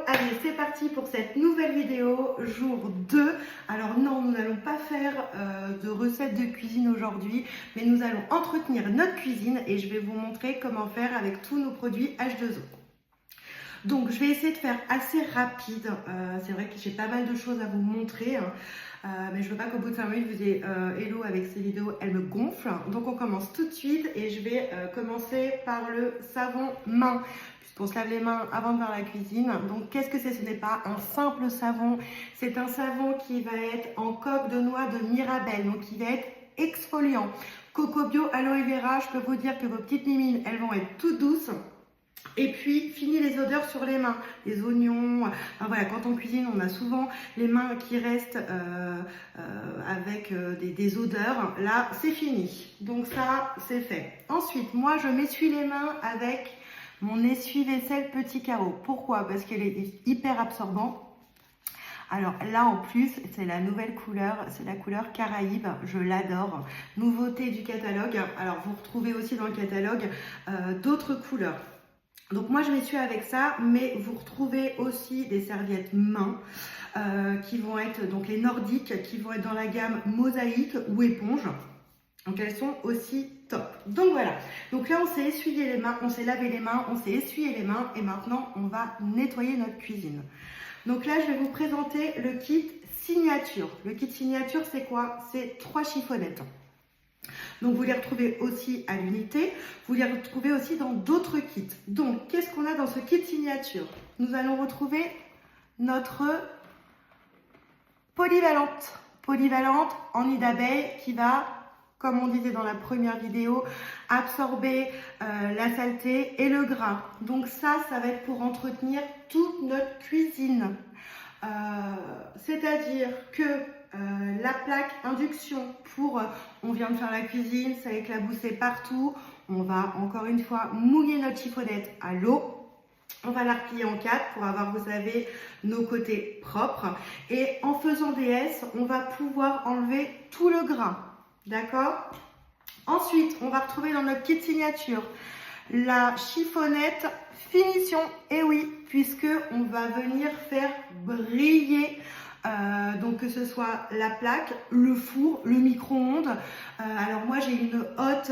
allez c'est parti pour cette nouvelle vidéo, jour 2. Alors non, nous n'allons pas faire de recettes de cuisine aujourd'hui, mais nous allons entretenir notre cuisine et je vais vous montrer comment faire avec tous nos produits H2O. Donc je vais essayer de faire assez rapide, c'est vrai que j'ai pas mal de choses à vous montrer, mais je veux pas qu'au bout de 5 minutes vous ayez hello avec ces vidéos, elles me gonflent. Donc on commence tout de suite et je vais commencer par le savon main. On se lave les mains avant de faire la cuisine. Donc qu'est-ce que c'est? Ce n'est pas un simple savon, c'est un savon qui va être en coque de noix de Mirabelle, donc il va être exfoliant. Coco bio, aloe vera, je peux vous dire que vos petites mimines, elles vont être toutes douces. Et puis, fini les odeurs sur les mains, les oignons, enfin, voilà, quand on cuisine, on a souvent les mains qui restent avec des odeurs. Là, c'est fini. Donc ça, c'est fait. Ensuite, moi, je m'essuie les mains avec mon essuie-vaisselle Petit Carreau. Pourquoi? Parce qu'elle est hyper absorbante. Alors là, en plus, c'est la nouvelle couleur, c'est la couleur Caraïbe, je l'adore. Nouveauté du catalogue. Alors, vous retrouvez aussi dans le catalogue d'autres couleurs. Donc moi je m'essuie avec ça, mais vous retrouvez aussi des serviettes main qui vont être donc les nordiques, qui vont être dans la gamme mosaïque ou éponge. Donc elles sont aussi top. Donc voilà, donc là on s'est essuyé les mains, on s'est lavé les mains, on s'est essuyé les mains et maintenant on va nettoyer notre cuisine. Donc là je vais vous présenter le kit signature. Le kit signature c'est quoi? C'est 3 chiffonnettes. Donc vous les retrouvez aussi à l'unité, vous les retrouvez aussi dans d'autres kits. Donc qu'est-ce qu'on a dans ce kit signature? Nous allons retrouver notre polyvalente en nid d'abeille qui va, comme on disait dans la première vidéo, absorber la saleté et le gras. Donc ça va être pour entretenir toute notre cuisine. C'est-à-dire que la plaque induction pour, on vient de faire la cuisine, ça a éclaboussé partout, on va encore une fois mouiller notre chiffonnette à l'eau, on va la replier en 4 pour avoir, vous savez, nos côtés propres et en faisant des S, on va pouvoir enlever tout le gras, d'accord? Ensuite, on va retrouver dans notre kit signature la chiffonnette finition, et oui, puisque on va venir faire briller donc que ce soit la plaque, le four, le micro-ondes. Alors moi j'ai une hotte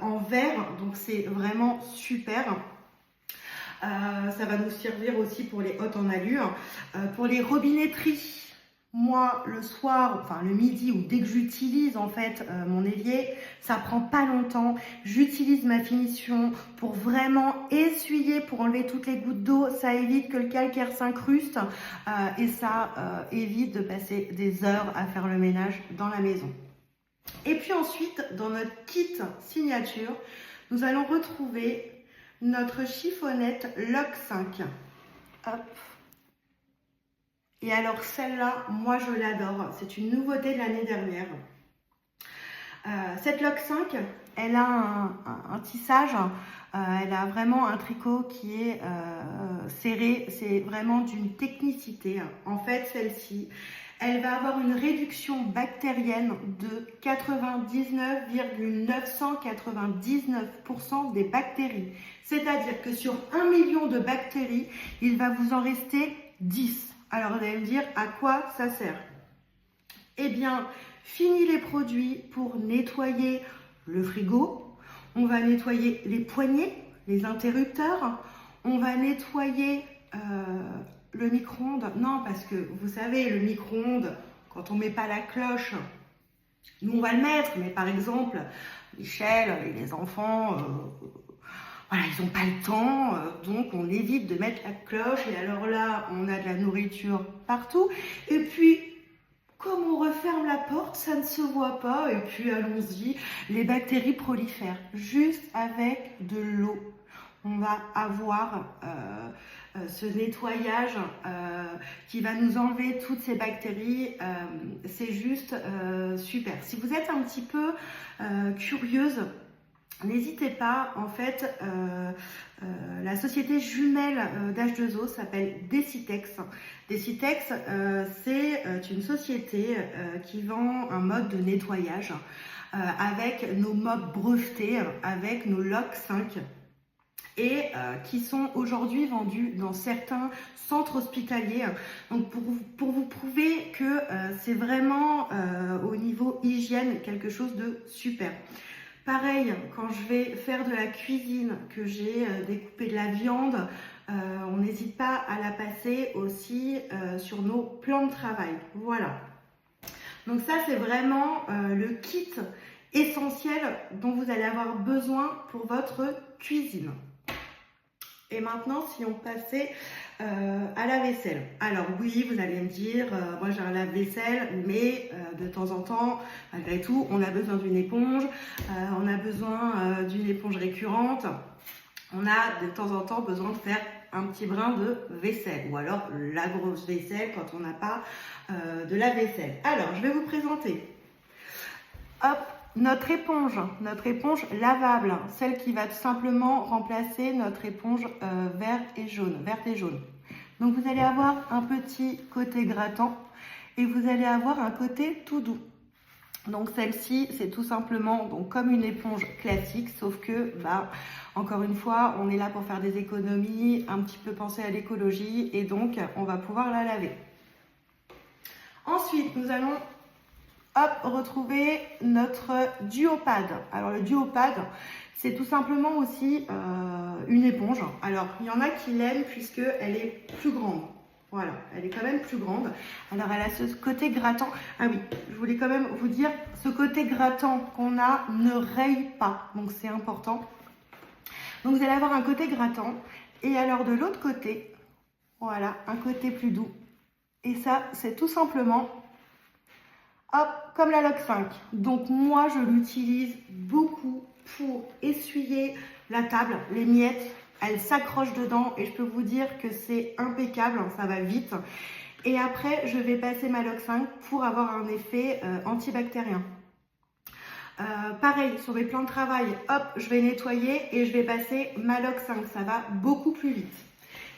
en verre, donc c'est vraiment super. Ça va nous servir aussi pour les hottes en alu, pour les robinetteries. Moi, le soir, enfin le midi ou dès que j'utilise en fait mon évier, ça prend pas longtemps. J'utilise ma finition pour vraiment essuyer, pour enlever toutes les gouttes d'eau. Ça évite que le calcaire s'incruste et ça évite de passer des heures à faire le ménage dans la maison. Et puis ensuite, dans notre kit signature, nous allons retrouver notre chiffonnette Loc 5. Hop. Et alors celle-là, moi je l'adore, c'est une nouveauté de l'année dernière. Cette Loc 5, elle a un tissage, elle a vraiment un tricot qui est serré, c'est vraiment d'une technicité. En fait, celle-ci, elle va avoir une réduction bactérienne de 99,999% des bactéries. C'est-à-dire que sur 1 million de bactéries, il va vous en rester 10. Alors vous allez me dire à quoi ça sert? Eh bien, fini les produits pour nettoyer le frigo, on va nettoyer les poignées, les interrupteurs, on va nettoyer le micro-ondes. Non, parce que vous savez, le micro-ondes, quand on ne met pas la cloche, nous on va le mettre, mais par exemple, Michel et les enfants... voilà, ils n'ont pas le temps, donc on évite de mettre la cloche. Et alors là, on a de la nourriture partout. Et puis, comme on referme la porte, ça ne se voit pas. Et puis, allons-y, les bactéries prolifèrent. Juste avec de l'eau, on va avoir ce nettoyage qui va nous enlever toutes ces bactéries. C'est juste super. Si vous êtes un petit peu curieuse, n'hésitez pas, en fait, la société jumelle d'H2O s'appelle Decitex. Decitex, c'est une société qui vend un mode de nettoyage avec nos mops brevetés, avec nos Loc 5. et qui sont aujourd'hui vendus dans certains centres hospitaliers. Donc pour vous prouver que c'est vraiment au niveau hygiène quelque chose de super. Pareil, quand je vais faire de la cuisine, que j'ai découpé de la viande, on n'hésite pas à la passer aussi sur nos plans de travail. Voilà. Donc ça, c'est vraiment le kit essentiel dont vous allez avoir besoin pour votre cuisine. Et maintenant, si on passait à la vaisselle. Alors oui, vous allez me dire, moi j'ai un lave-vaisselle, mais de temps en temps, malgré tout, on a besoin d'une éponge, on a besoin d'une éponge récurrente, on a de temps en temps besoin de faire un petit brin de vaisselle, ou alors la grosse vaisselle quand on n'a pas de lave-vaisselle. Alors, je vais vous présenter. Hop, notre éponge lavable, celle qui va tout simplement remplacer notre éponge verte et jaune. Donc vous allez avoir un petit côté grattant et vous allez avoir un côté tout doux. Donc celle-ci, c'est tout simplement donc comme une éponge classique, sauf que, encore une fois, on est là pour faire des économies, un petit peu penser à l'écologie et donc on va pouvoir la laver. Ensuite, nous allons retrouver notre duopad. Alors le duopad, c'est tout simplement aussi une éponge. Alors il y en a qui l'aiment puisqu'elle est plus grande. Voilà, elle est quand même plus grande. Alors elle a ce côté grattant. Ah oui, je voulais quand même vous dire, ce côté grattant qu'on a ne raye pas. Donc c'est important. Donc vous allez avoir un côté grattant. Et alors de l'autre côté, voilà, un côté plus doux. Et ça, c'est tout simplement, hop, comme la Loc 5. Donc moi, je l'utilise beaucoup pour essuyer la table, les miettes. Elle s'accroche dedans et je peux vous dire que c'est impeccable, ça va vite. Et après, je vais passer ma Loc 5 pour avoir un effet antibactérien. Pareil, sur mes plans de travail, hop, je vais nettoyer et je vais passer ma Loc 5. Ça va beaucoup plus vite.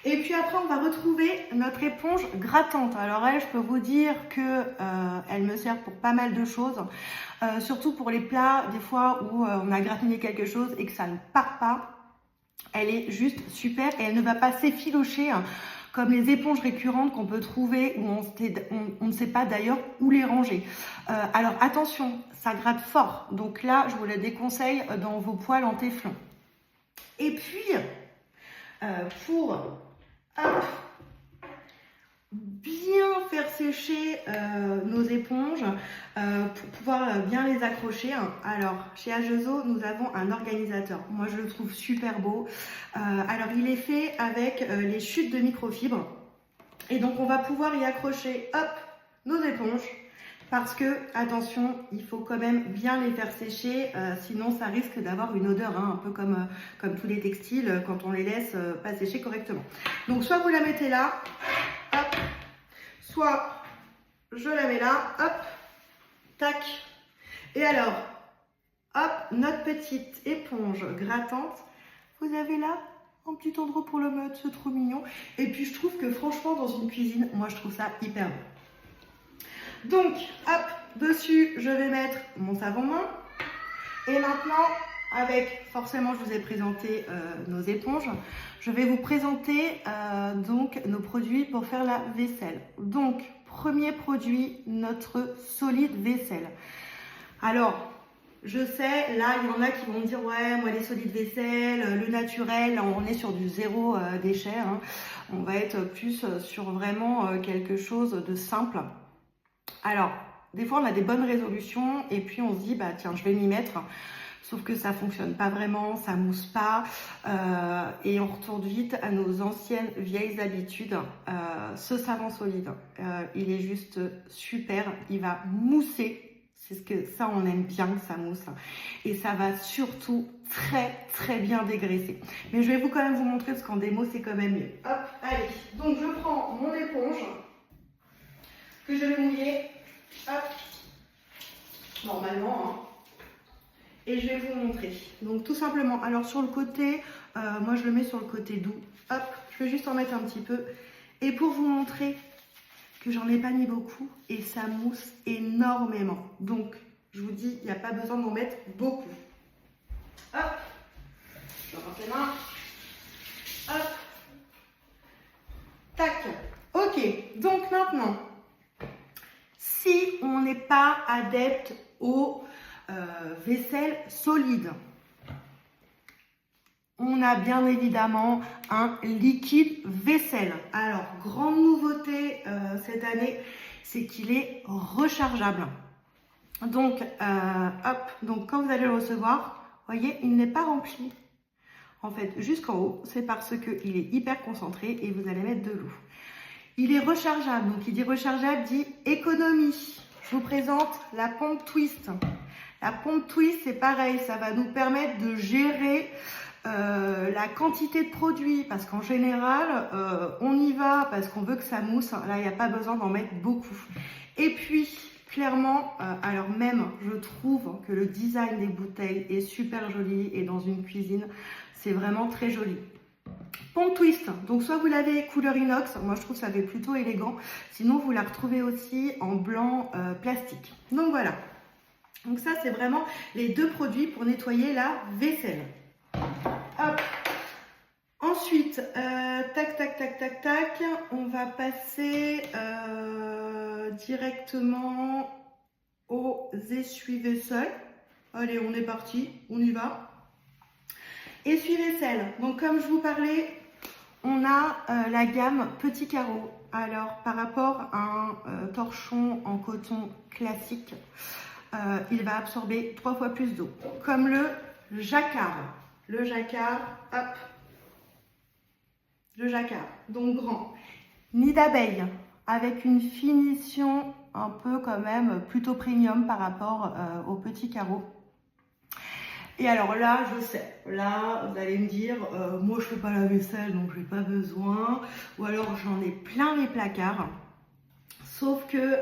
Et puis après, on va retrouver notre éponge grattante. Alors elle, je peux vous dire que elle me sert pour pas mal de choses. Surtout pour les plats, des fois où on a gratiné quelque chose et que ça ne part pas. Elle est juste super et elle ne va pas s'effilocher comme les éponges récurrentes qu'on peut trouver où on ne sait pas d'ailleurs où les ranger. Alors attention, ça gratte fort. Donc là, je vous la déconseille dans vos poêles en téflon. Et puis, pour bien faire sécher nos éponges pour pouvoir bien les accrocher. Alors chez Agezo, nous avons un organisateur. Moi je le trouve super beau. Alors il est fait avec les chutes de microfibre. Et donc on va pouvoir y accrocher nos éponges. Parce que, attention, il faut quand même bien les faire sécher, sinon ça risque d'avoir une odeur, un peu comme tous les textiles quand on les laisse pas sécher correctement. Donc soit vous la mettez là, hop, soit je la mets là, hop, tac. Et alors, hop, notre petite éponge grattante, vous avez là un petit endroit pour le mettre, c'est trop mignon. Et puis je trouve que franchement dans une cuisine, moi je trouve ça hyper beau. Donc, hop, dessus, je vais mettre mon savon-main. Et maintenant, avec, forcément, je vous ai présenté nos éponges. Je vais vous présenter donc nos produits pour faire la vaisselle. Donc, premier produit, notre solide vaisselle. Alors, je sais, là, il y en a qui vont me dire, ouais, moi, les solides vaisselle, le naturel, on est sur du zéro déchet. On va être plus sur vraiment quelque chose de simple. Alors, des fois, on a des bonnes résolutions et puis on se dit, tiens, je vais m'y mettre. Sauf que ça fonctionne pas vraiment, ça mousse pas et on retourne vite à nos anciennes vieilles habitudes. Ce savon solide, il est juste super, il va mousser. C'est ce que ça, on aime bien que ça mousse. Et ça va surtout très bien dégraisser. Mais je vais quand même vous montrer parce qu'en démo, c'est quand même mieux. Hop, allez. Donc, je prends mon éponge que je vais mouiller. Hop, normalement, et je vais vous montrer. Donc tout simplement, alors sur le côté, moi je le mets sur le côté doux. Hop, je vais juste en mettre un petit peu. Et pour vous montrer que j'en ai pas mis beaucoup et ça mousse énormément. Donc je vous dis, il n'y a pas besoin d'en mettre beaucoup. Hop, je rentre les mains. Hop. Tac. Ok, donc maintenant, si on n'est pas adepte aux vaisselles solides, on a bien évidemment un liquide vaisselle. Alors, grande nouveauté cette année, c'est qu'il est rechargeable. Donc, hop, donc quand vous allez le recevoir, voyez, il n'est pas rempli. En fait, jusqu'en haut, c'est parce qu'il est hyper concentré et vous allez mettre de l'eau. Il est rechargeable, donc qui dit rechargeable dit économie. Je vous présente la pompe twist. La pompe twist, c'est pareil, ça va nous permettre de gérer la quantité de produits, parce qu'en général, on y va parce qu'on veut que ça mousse. Là, il n'y a pas besoin d'en mettre beaucoup. Et puis, clairement, alors même, je trouve que le design des bouteilles est super joli et dans une cuisine, c'est vraiment très joli. Pompe twist, donc soit vous l'avez couleur inox, moi je trouve ça fait plutôt élégant, sinon vous la retrouvez aussi en blanc plastique. Donc voilà, donc ça c'est vraiment les deux produits pour nettoyer la vaisselle. Hop. Ensuite, tac, tac, tac, tac, tac, on va passer directement aux essuie-vaisselle. Allez, on est parti, on y va. Essuie-vaisselle, donc comme je vous parlais, on a la gamme petit carreau. Alors, par rapport à un torchon en coton classique, il va absorber 3 fois plus d'eau, comme le jacquard. Le jacquard, hop, le jacquard, donc grand. Nid d'abeille, avec une finition un peu quand même plutôt premium par rapport au petit carreau. Et alors là, je sais, là, vous allez me dire, moi je fais pas la vaisselle, donc j'ai pas besoin. Ou alors j'en ai plein les placards. Sauf que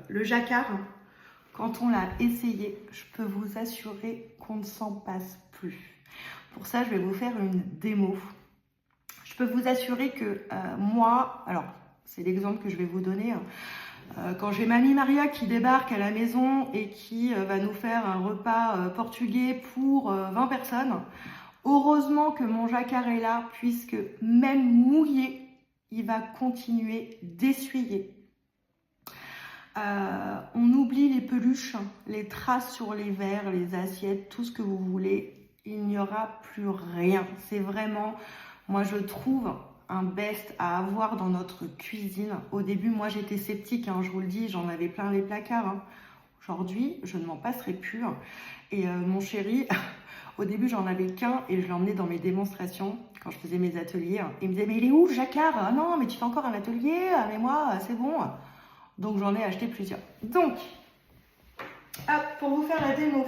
le jacquard, quand on l'a essayé, je peux vous assurer qu'on ne s'en passe plus. Pour ça, je vais vous faire une démo. Je peux vous assurer que moi, alors c'est l'exemple que je vais vous donner, quand j'ai Mamie Maria qui débarque à la maison et qui va nous faire un repas portugais pour 20 personnes, heureusement que mon jacquard est là, puisque même mouillé, il va continuer d'essuyer. On oublie les peluches, les traces sur les verres, les assiettes, tout ce que vous voulez. Il n'y aura plus rien. C'est vraiment, moi je trouve, un best à avoir dans notre cuisine. Au début, moi j'étais sceptique, hein, je vous le dis, j'en avais plein les placards. Hein. Aujourd'hui, je ne m'en passerai plus. Et mon chéri, au début j'en avais qu'un et je l'emmenais dans mes démonstrations quand je faisais mes ateliers. Il me disait, mais il est où le jacquard? Ah non, mais tu fais encore un atelier? Mais moi, c'est bon. Donc j'en ai acheté plusieurs. Donc, hop, pour vous faire la démo.